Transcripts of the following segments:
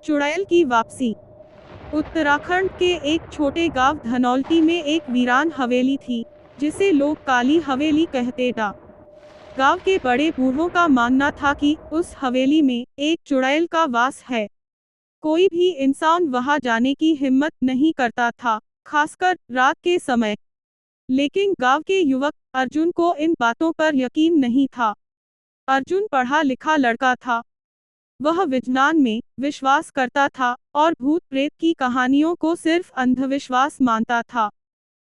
चुड़ैल की वापसी। उत्तराखंड के एक छोटे गांव धनौल्टी में एक वीरान हवेली थी, जिसे लोग काली हवेली कहते थे। गांव के बड़े बूढ़ों का मानना था कि उस हवेली में एक चुड़ैल का वास है। कोई भी इंसान वहां जाने की हिम्मत नहीं करता था, खासकर रात के समय। लेकिन गांव के युवक अर्जुन को इन बातों पर यकीन नहीं था। अर्जुन पढ़ा लिखा लड़का था। वह विज्ञान में विश्वास करता था और भूत प्रेत की कहानियों को सिर्फ अंधविश्वास मानता था।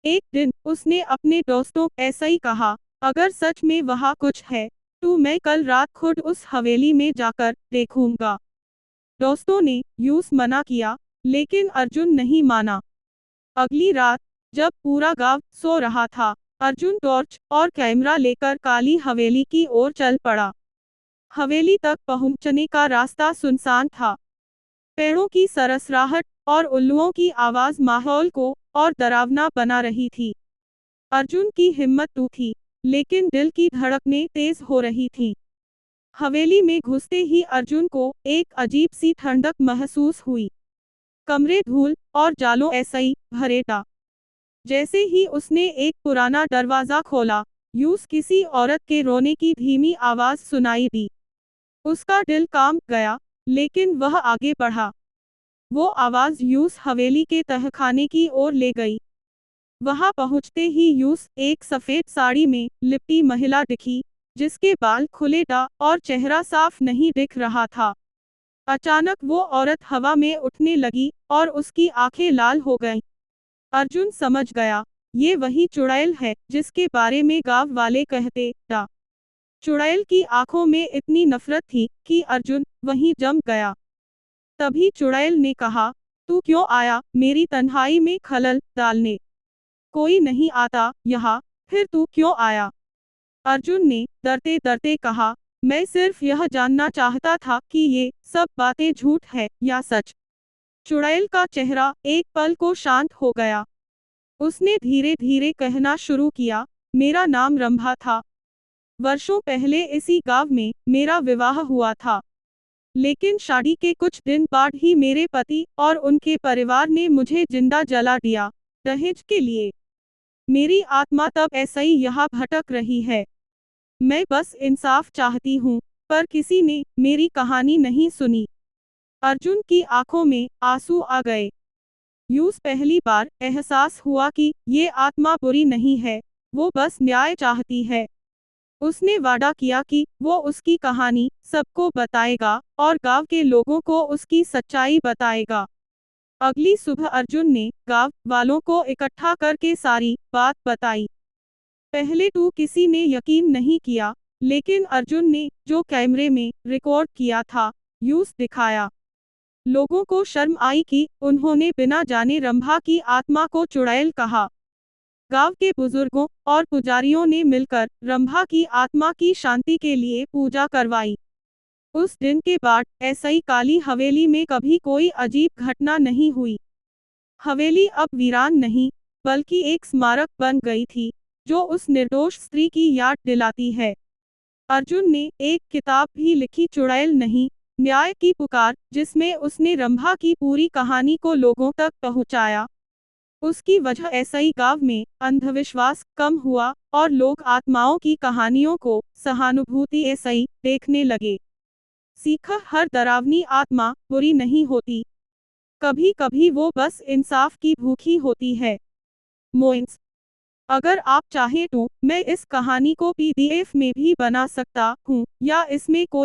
एक दिन उसने अपने दोस्तों ऐसा ही कहा, अगर सच में वहाँ कुछ है तो मैं कल रात खुद उस हवेली में जाकर देखूंगा। दोस्तों ने यूं मना किया, लेकिन अर्जुन नहीं माना। अगली रात जब पूरा गांव सो रहा था, अर्जुन टॉर्च और कैमरा लेकर काली हवेली की ओर चल पड़ा। हवेली तक पहुंचने का रास्ता सुनसान था। पेड़ों की सरसराहट और उल्लुओं की आवाज माहौल को और डरावना बना रही थी। अर्जुन की हिम्मत टूटी, लेकिन दिल की धड़कनें तेज हो रही थीं। हवेली में घुसते ही अर्जुन को एक अजीब सी ठंडक महसूस हुई। कमरे धूल और जालों ऐसा ही भरे था। जैसे ही उसने एक पुराना दरवाजा खोला, यूं किसी औरत के रोने की धीमी आवाज सुनाई दी। उसका दिल कांप गया, लेकिन वह आगे बढ़ा। वो आवाज यूस हवेली के तहखाने की ओर ले गई। वहां पहुंचते ही यूस एक सफेद साड़ी में लिपटी महिला दिखी, जिसके बाल खुले थे और चेहरा साफ नहीं दिख रहा था। अचानक वो औरत हवा में उठने लगी और उसकी आंखें लाल हो गईं। अर्जुन समझ गया, ये वही चुड़ैल है जिसके बारे में गांव वाले कहते थे। चुड़ैल की आंखों में इतनी नफरत थी कि अर्जुन वहीं जम गया। तभी चुड़ैल ने कहा, तू क्यों आया मेरी तन्हाई में खलल डालने? कोई नहीं आता यहाँ, फिर तू क्यों आया? अर्जुन ने डरते डरते कहा, मैं सिर्फ यह जानना चाहता था कि ये सब बातें झूठ है या सच। चुड़ैल का चेहरा एक पल को शांत हो गया। उसने धीरे धीरे कहना शुरू किया, मेरा नाम रंभा था। वर्षों पहले इसी गांव में मेरा विवाह हुआ था। लेकिन शादी के कुछ दिन बाद ही मेरे पति और उनके परिवार ने मुझे जिंदा जला दिया, दहेज के लिए। मेरी आत्मा तब ऐसा ही यहाँ भटक रही है। मैं बस इंसाफ चाहती हूँ, पर किसी ने मेरी कहानी नहीं सुनी। अर्जुन की आंखों में आंसू आ गए। यूं पहली बार एहसास हुआ कि ये आत्मा बुरी नहीं है, वो बस न्याय चाहती है। उसने वादा किया कि वो उसकी कहानी सबको बताएगा और गांव के लोगों को उसकी सच्चाई बताएगा। अगली सुबह अर्जुन ने गांव वालों को इकट्ठा करके सारी बात बताई। पहले तो किसी ने यकीन नहीं किया, लेकिन अर्जुन ने जो कैमरे में रिकॉर्ड किया था, यूं दिखाया। लोगों को शर्म आई कि उन्होंने बिना जाने रंभा की आत्मा को चुड़ैल कहा। गांव के बुजुर्गों और पुजारियों ने मिलकर रंभा की आत्मा की शांति के लिए पूजा करवाई। उस दिन के बाद ऐसा ही काली हवेली में कभी कोई अजीब घटना नहीं हुई। हवेली अब वीरान नहीं, बल्कि एक स्मारक बन गई थी, जो उस निर्दोष स्त्री की याद दिलाती है। अर्जुन ने एक किताब भी लिखी, चुड़ैल नहीं, न्याय की पुकार, जिसमें उसने रंभा की पूरी कहानी को लोगों तक पहुंचाया। उसकी वजह ऐसा ही गांव में अंधविश्वास कम हुआ और लोग आत्माओं की कहानियों को सहानुभूति ऐसा ही देखने लगे। सीखा, हर डरावनी आत्मा बुरी नहीं होती। कभी कभी वो बस इंसाफ की भूखी होती है। मोइंस, अगर आप चाहें तो मैं इस कहानी को PDF में भी बना सकता हूँ, या इसमें कोई